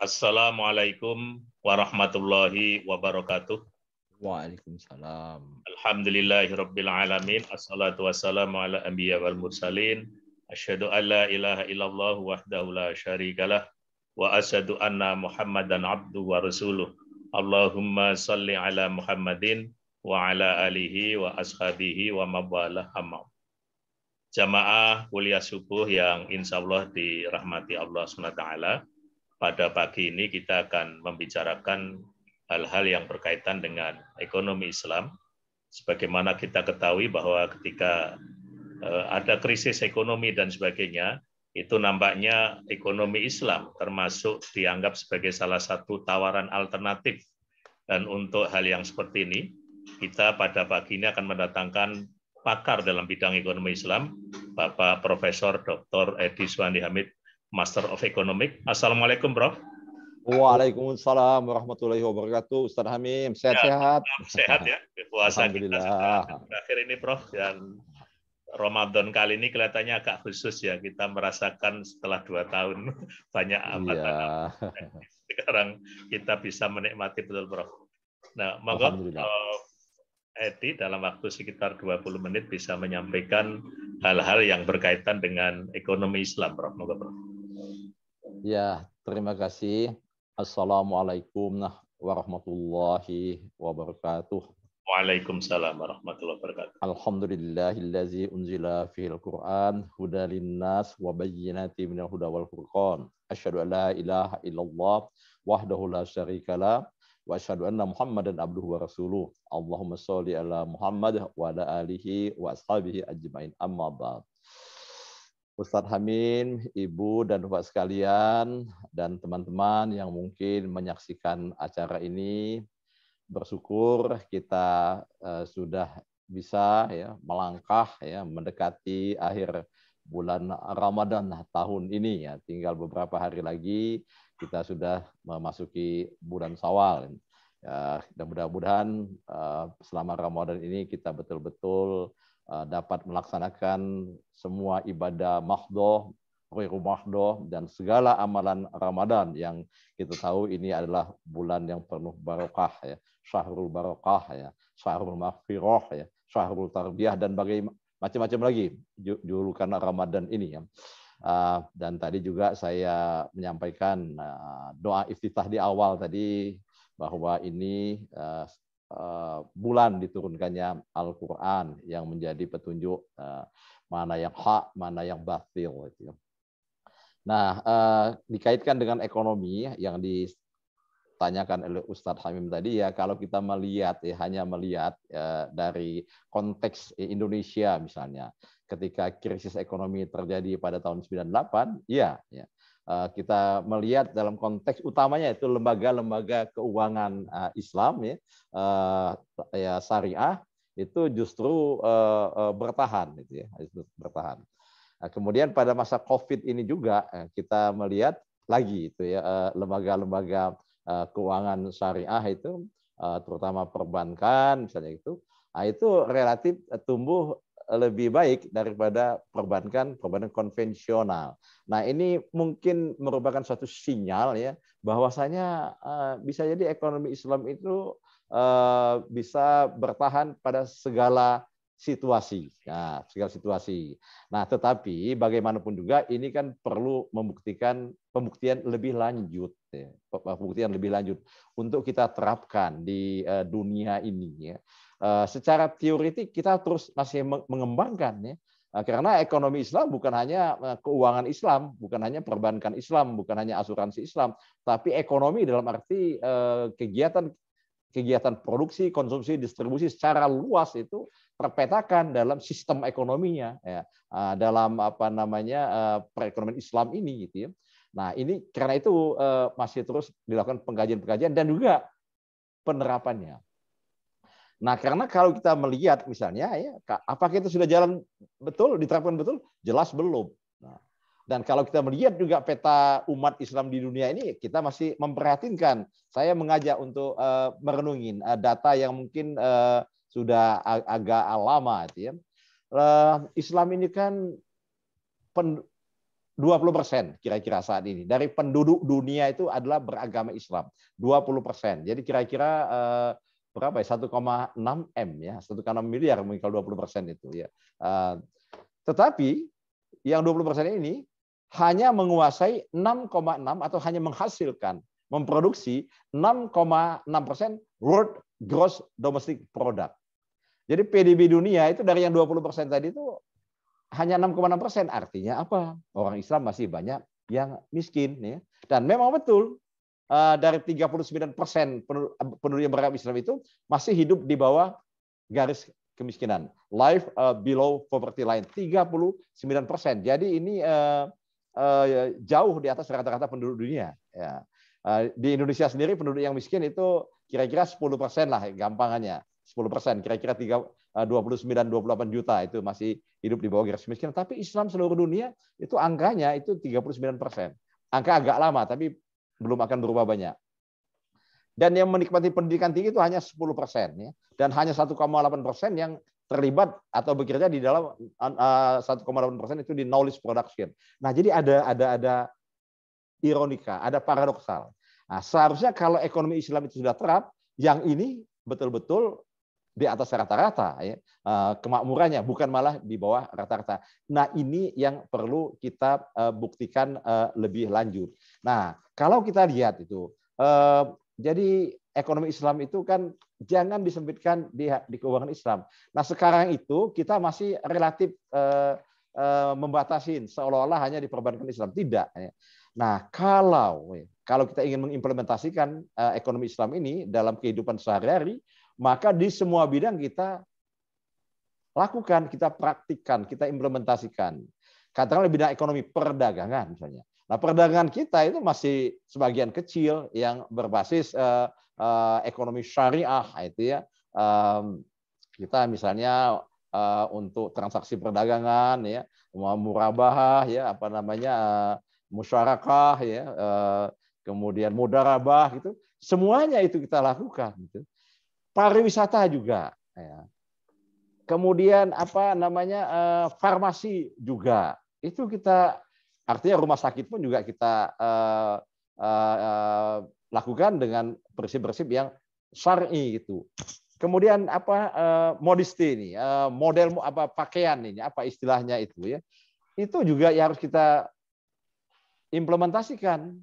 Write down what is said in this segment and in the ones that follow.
Assalamualaikum warahmatullahi wabarakatuh. Waalaikumsalam. Alhamdulillahirabbil alamin. Assalatu wassalamu ala anbiya wal mursalin. Asyhadu an la ilaha illallah wahdahu la syarikalah wa asyhadu anna Muhammadan abduhu wa rasuluh. Allahumma shalli ala Muhammadin wa ala alihi wa ashabihi wa mawalah amma. Jamaah kuliah subuh yang insya Allah dirahmati Allah SWT. Pada pagi ini kita akan membicarakan hal-hal yang berkaitan dengan ekonomi Islam. Sebagaimana kita ketahui bahwa ketika ada krisis ekonomi dan sebagainya, itu nampaknya ekonomi Islam termasuk dianggap sebagai salah satu tawaran alternatif. Dan untuk hal yang seperti ini, kita pada pagi ini akan mendatangkan pakar dalam bidang ekonomi Islam, Bapak Profesor Dr. Edi Suwandi Hamid, Master of Economic. Assalamualaikum, Prof. Waalaikumsalam warahmatullahi wabarakatuh. Ustaz Hamim, sehat-sehat? Ya, sehat ya. Puasa kita sudah berakhir ini, Prof. Dan Ramadan kali ini kelihatannya agak khusus ya. Kita merasakan setelah 2 tahun banyak hambatan. Ya. Sekarang kita bisa menikmati betul, Prof. Nah, monggo Edi dalam waktu sekitar 20 menit bisa menyampaikan hal-hal yang berkaitan dengan ekonomi Islam, Prof. Monggo, Prof. Ya, terima kasih. Assalamualaikum warahmatullahi wabarakatuh. Waalaikumsalam warahmatullahi wabarakatuh. Alhamdulillahillazi unzila fihil Qur'an hudan linnas wa bayyinatin minal huda wal furqan. Asyhadu an la ilaha illallah wahdahu la syarikalah wa asyhadu anna Muhammadan abduhu wa rasuluh. Allahumma sholli ala Muhammad wa ala alihi wa ashabihi ajmain. Amma ba'd. Ustadz Hamim, Ibu dan Bapak sekalian, dan teman-teman yang mungkin menyaksikan acara ini, bersyukur kita sudah bisa ya melangkah ya mendekati akhir bulan Ramadan tahun ini ya. Tinggal beberapa hari lagi kita sudah memasuki bulan Syawal. Ya, dan mudah-mudahan selama Ramadan ini kita betul-betul dapat melaksanakan semua ibadah mahdoh, ghairu mahdoh, dan segala amalan Ramadan yang kita tahu ini adalah bulan yang penuh barokah, ya, syahrul barokah, ya, syahrul maghfirah, ya, syahrul tarbiyah, dan macam-macam lagi julukan Ramadan ini. Ya. Dan tadi juga saya menyampaikan doa iftitah di awal tadi bahwa ini bulan diturunkannya Al-Quran yang menjadi petunjuk mana yang hak, mana yang batil. Nah, dikaitkan dengan ekonomi yang ditanyakan oleh Ustadz Hamim tadi ya, kalau kita melihat ya hanya melihat dari konteks Indonesia misalnya, ketika krisis ekonomi terjadi pada tahun 98, ya. Kita melihat dalam konteks utamanya itu lembaga-lembaga keuangan Islam ya syariah itu justru bertahan gitu ya, bertahan. Nah, kemudian pada masa Covid ini juga kita melihat lagi itu ya lembaga-lembaga keuangan syariah itu terutama perbankan misalnya itu relatif tumbuh lebih baik daripada perbankan konvensional. Nah, ini mungkin merupakan suatu sinyal ya bahwasanya bisa jadi ekonomi Islam itu bisa bertahan pada segala situasi. Nah, segala situasi. Nah, tetapi bagaimanapun juga ini kan perlu pembuktian lebih lanjut ya. Pembuktian lebih lanjut untuk kita terapkan di dunia ini ya. Secara teoretik kita terus masih mengembangkan ya. Karena ekonomi Islam bukan hanya keuangan Islam, bukan hanya perbankan Islam, bukan hanya asuransi Islam, tapi ekonomi dalam arti kegiatan produksi, konsumsi, distribusi secara luas itu terpetakan dalam sistem ekonominya ya. Dalam perekonomian Islam ini gitu ya. Nah, ini karena itu masih terus dilakukan pengkajian-pengkajian dan juga penerapannya. Nah, karena kalau kita melihat misalnya, ya, apakah itu sudah jalan betul, diterapkan betul? Jelas belum. Nah, dan kalau kita melihat juga peta umat Islam di dunia ini, kita masih memperhatinkan. Saya mengajak untuk merenungin data yang mungkin sudah agak lama. Ya. Islam ini kan 20% kira-kira saat ini. Dari penduduk dunia itu adalah beragama Islam. 20%. Jadi kira-kira berapa ya? 1,6 M ya, 1,6 miliar mungkin kalau 20% itu ya. Tetapi yang 20% ini hanya menguasai 6,6 atau hanya menghasilkan, memproduksi 6,6% World Gross Domestic Product. Jadi PDB dunia itu dari yang 20% tadi itu hanya 6,6%. Artinya apa? Orang Islam masih banyak yang miskin. Ya. Dan memang betul, dari 39% penduduk yang beragama Islam itu masih hidup di bawah garis kemiskinan. Life below poverty line. 39%. Jadi ini jauh di atas rata-rata penduduk dunia. Ya. Di Indonesia sendiri penduduk yang miskin itu kira-kira 10% lah gampangannya. 10%, kira-kira 29-28 juta itu masih hidup di bawah garis kemiskinan. Tapi Islam seluruh dunia itu angkanya itu 39%. Angka agak lama, tapi belum akan berubah banyak. Dan yang menikmati pendidikan tinggi itu hanya 10%. Ya. Dan hanya 1,8% yang terlibat atau bekerja di dalam 1,8% itu di knowledge production. Nah, jadi ada ironika, ada paradoksal. Nah, seharusnya kalau ekonomi Islam itu sudah terap, yang ini betul-betul di atas rata-rata, ya, kemakmurannya bukan malah di bawah rata-rata. Nah, ini yang perlu kita buktikan lebih lanjut. Nah, kalau kita lihat itu, jadi ekonomi Islam itu kan jangan disempitkan di keuangan Islam. Nah, sekarang itu kita masih relatif membatasin seolah-olah hanya diperbankan Islam. Tidak. Nah, kalau kita ingin mengimplementasikan ekonomi Islam ini dalam kehidupan sehari-hari, maka di semua bidang kita lakukan, kita praktikkan, kita implementasikan. Katakanlah bidang ekonomi perdagangan misalnya. Nah, perdagangan kita itu masih sebagian kecil yang berbasis ekonomi syariah itu ya. Kita misalnya untuk transaksi perdagangan ya, murabahah ya, apa namanya musyarakah ya, kemudian mudarabah gitu. Semuanya itu kita lakukan gitu. Pariwisata juga, ya. Kemudian apa namanya farmasi juga itu kita, artinya rumah sakit pun juga kita lakukan dengan prinsip-prinsip yang syar'i gitu. Kemudian apa modesty ini, model apa pakaian ini, apa istilahnya itu ya, itu juga yang harus kita implementasikan.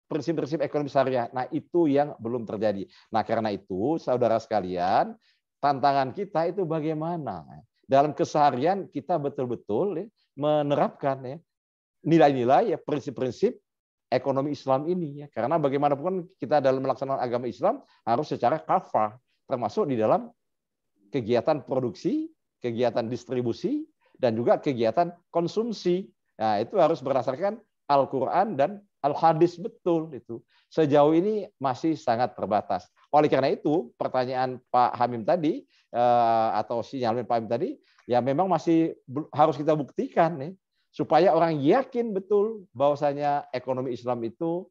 Prinsip-prinsip ekonomi syariah. Nah, itu yang belum terjadi. Nah, karena itu, saudara sekalian, tantangan kita itu bagaimana? Dalam keseharian kita betul-betul ya, menerapkan ya, nilai-nilai, ya, prinsip-prinsip ekonomi Islam ini. Ya. Karena bagaimanapun kita dalam melaksanakan agama Islam harus secara kafah, termasuk di dalam kegiatan produksi, kegiatan distribusi, dan juga kegiatan konsumsi. Nah, itu harus berdasarkan Al-Quran dan Al-Hadis betul itu. Sejauh ini masih sangat terbatas. Oleh karena itu, pertanyaan Pak Hamim tadi atau sinyalnya Pak Hamim tadi, ya memang masih harus kita buktikan nih, supaya orang yakin betul bahwasanya ekonomi Islam itu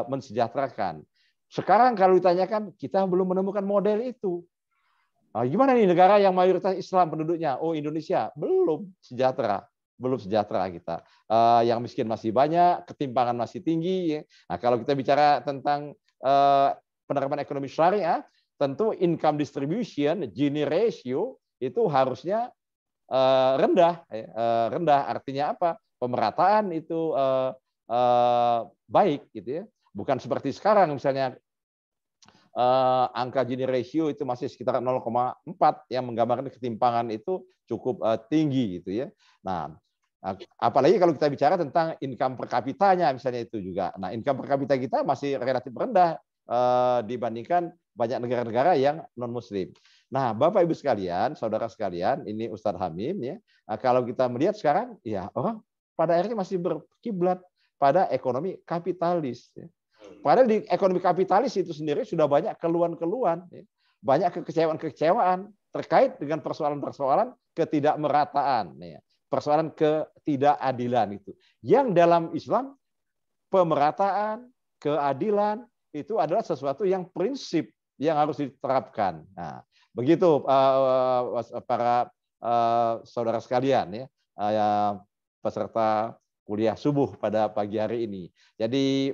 mensejahterakan. Sekarang kalau ditanyakan, kita belum menemukan model itu. Gimana nih negara yang mayoritas Islam penduduknya? Oh, Indonesia belum sejahtera. Belum sejahtera kita. Yang miskin masih banyak, ketimpangan masih tinggi. Nah, kalau kita bicara tentang penerapan ekonomi syariah, tentu income distribution, Gini ratio itu harusnya rendah. Rendah artinya apa? Pemerataan itu baik, gitu ya. Bukan seperti sekarang, misalnya angka Gini ratio itu masih sekitar 0,4 yang menggambarkan ketimpangan itu cukup tinggi, gitu ya. Nah, apalagi kalau kita bicara tentang income per kapitanya misalnya itu juga. Nah, income per kapita kita masih relatif rendah dibandingkan banyak negara-negara yang non-muslim. Nah, Bapak Ibu sekalian, saudara sekalian, ini Ustadz Hamim ya. Kalau kita melihat sekarang, ya orang pada akhirnya masih berkiblat pada ekonomi kapitalis. Ya. Padahal di ekonomi kapitalis itu sendiri sudah banyak keluhan-keluhan, ya. Banyak kekecewaan-kekecewaan terkait dengan persoalan-persoalan ketidakmerataan. Ya. Persoalan ketidakadilan itu. Yang dalam Islam, pemerataan, keadilan, itu adalah sesuatu yang prinsip yang harus diterapkan. Nah, begitu para saudara sekalian, ya, peserta kuliah subuh pada pagi hari ini. Jadi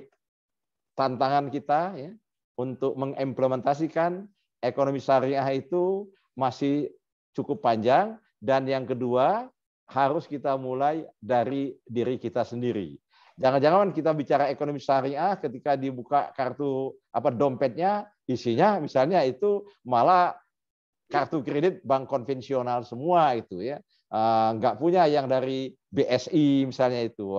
tantangan kita ya untuk mengimplementasikan ekonomi syariah itu masih cukup panjang, dan yang kedua harus kita mulai dari diri kita sendiri. Jangan-jangan kita bicara ekonomi syariah ketika dibuka kartu dompetnya isinya misalnya itu malah kartu kredit bank konvensional semua itu ya, nggak punya yang dari BSI misalnya itu,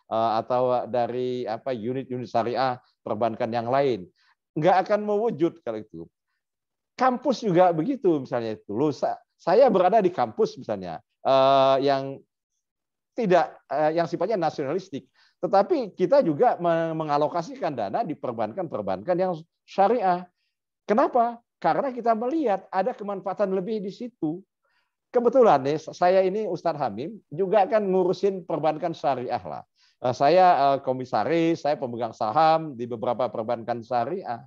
atau dari unit-unit syariah perbankan yang lain, nggak akan mewujud kalau itu. Kampus juga begitu misalnya itu. Loh, saya berada di kampus misalnya yang tidak yang sifatnya nasionalistik, tetapi kita juga mengalokasikan dana di perbankan-perbankan yang syariah. Kenapa? Karena kita melihat ada kemanfaatan lebih di situ. Kebetulan nih, saya ini Ustadz Hamim juga kan ngurusin perbankan syariah lah. Saya komisaris, saya pemegang saham di beberapa perbankan syariah.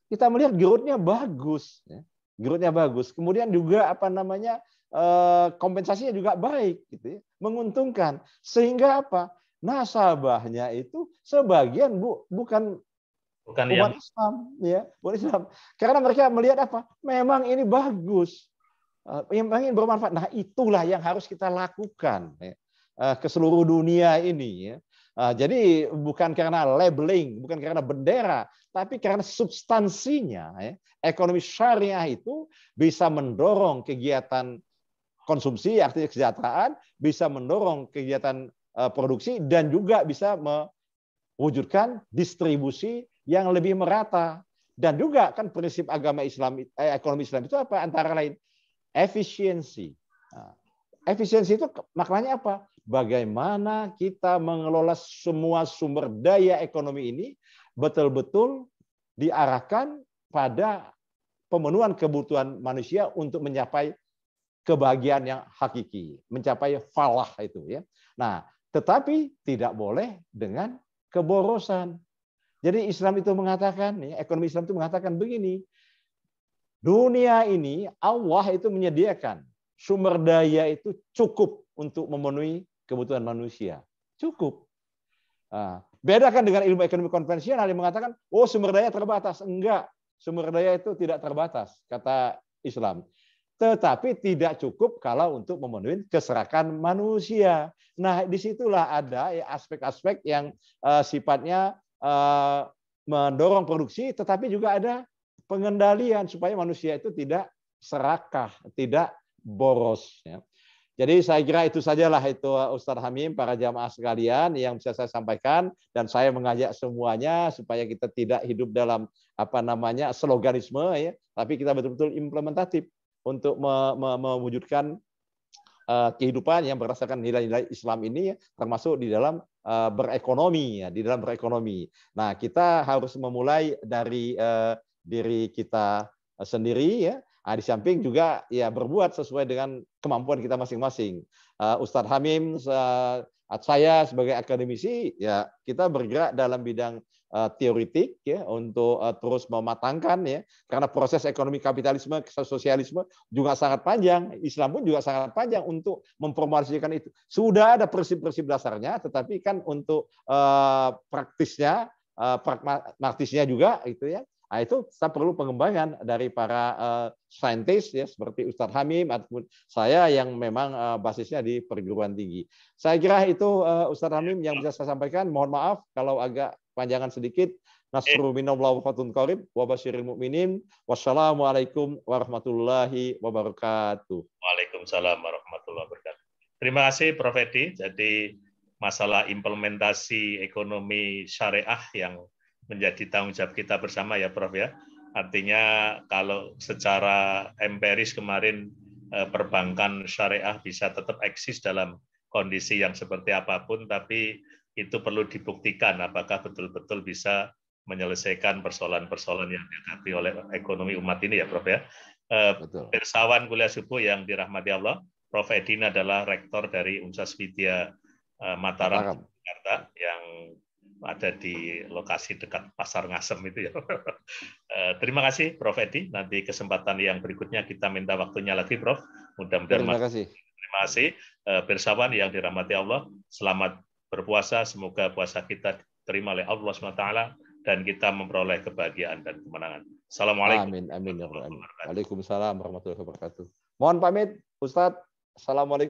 Kita melihat growth-nya bagus, growth-nya bagus. Kemudian juga kompensasinya juga baik, gitu ya, menguntungkan. Sehingga apa? Nasabahnya itu sebagian bukan umat Islam, ya, umat Islam. Karena mereka melihat apa? Memang ini bagus, memang ini bermanfaat. Nah, itulah yang harus kita lakukan ya, ke seluruh dunia ini. Ya. Jadi bukan karena labeling, bukan karena bendera, tapi karena substansinya. Ya, ekonomi syariah itu bisa mendorong kegiatan konsumsi, artinya kesejahteraan, bisa mendorong kegiatan produksi, dan juga bisa mewujudkan distribusi yang lebih merata. Dan juga kan prinsip agama Islam, ekonomi Islam itu apa? Antara lain efisiensi. Nah, efisiensi itu maknanya apa? Bagaimana kita mengelola semua sumber daya ekonomi ini betul-betul diarahkan pada pemenuhan kebutuhan manusia untuk mencapai kebahagiaan yang hakiki, mencapai falah itu ya. Nah, tetapi tidak boleh dengan keborosan. Jadi Islam itu mengatakan, ekonomi Islam itu mengatakan begini, dunia ini Allah itu menyediakan sumber daya itu cukup untuk memenuhi kebutuhan manusia. Cukup. Bedakan dengan ilmu ekonomi konvensional yang mengatakan, oh sumber daya terbatas. Enggak, sumber daya itu tidak terbatas, kata Islam. Tetapi tidak cukup kalau untuk memenuhi keserakan manusia. Nah, disitulah ada aspek-aspek yang sifatnya mendorong produksi, tetapi juga ada pengendalian supaya manusia itu tidak serakah, tidak boros. Ya. Jadi saya kira itu sajalah itu Ustadz Hamim, para jamaah sekalian yang bisa saya sampaikan, dan saya mengajak semuanya supaya kita tidak hidup dalam sloganisme ya, tapi kita betul-betul implementatif untuk mewujudkan kehidupan yang berdasarkan nilai-nilai Islam ini, termasuk di dalam berekonomi ya, di dalam berekonomi. Nah, kita harus memulai dari diri kita sendiri ya. Di samping juga ya berbuat sesuai dengan kemampuan kita masing-masing. Ustadz Hamim, saya sebagai akademisi ya kita bergerak dalam bidang teoritik ya untuk terus mematangkan ya, karena proses ekonomi kapitalisme, sosialisme juga sangat panjang, Islam pun juga sangat panjang untuk mempromosikan itu. Sudah ada prinsip-prinsip dasarnya, tetapi kan untuk praktisnya, pragmatisnya juga itu ya. Nah, itu kita perlu pengembangan dari para saintis ya seperti Ustadz Hamim ataupun saya yang memang basisnya di perguruan tinggi. Saya kira itu Ustadz Hamim yang bisa saya sampaikan. Mohon maaf kalau agak panjangan sedikit. Nasru minallah wa fatun qarib wa basyiril mu'minin. Wassalamualaikum warahmatullahi wabarakatuh. Waalaikumsalam warahmatullahi wabarakatuh. Terima kasih Prof. Edi. Jadi masalah implementasi ekonomi syariah yang menjadi tanggung jawab kita bersama ya Prof ya. Artinya kalau secara empiris kemarin perbankan syariah bisa tetap eksis dalam kondisi yang seperti apapun, tapi itu perlu dibuktikan apakah betul-betul bisa menyelesaikan persoalan-persoalan yang dihadapi oleh ekonomi umat ini ya Prof ya. Pirsawan kuliah subuh yang dirahmati Allah, Prof Edi adalah rektor dari Universitas Widya Mataram, Jakarta yang ada di lokasi dekat Pasar Ngasem itu ya. Terima kasih Prof Edi. Nanti kesempatan yang berikutnya kita minta waktunya lagi Prof. Mudah-mudahan terima kasih. Terima kasih bersawan yang dirahmati Allah. Selamat berpuasa. Semoga puasa kita diterima oleh Allah SWT dan kita memperoleh kebahagiaan dan kemenangan. Assalamualaikum. Amin, amin ya rabbal alamin. Waalaikumsalam warahmatullahi wabarakatuh. Mohon pamit, Ustadz. Assalamualaikum.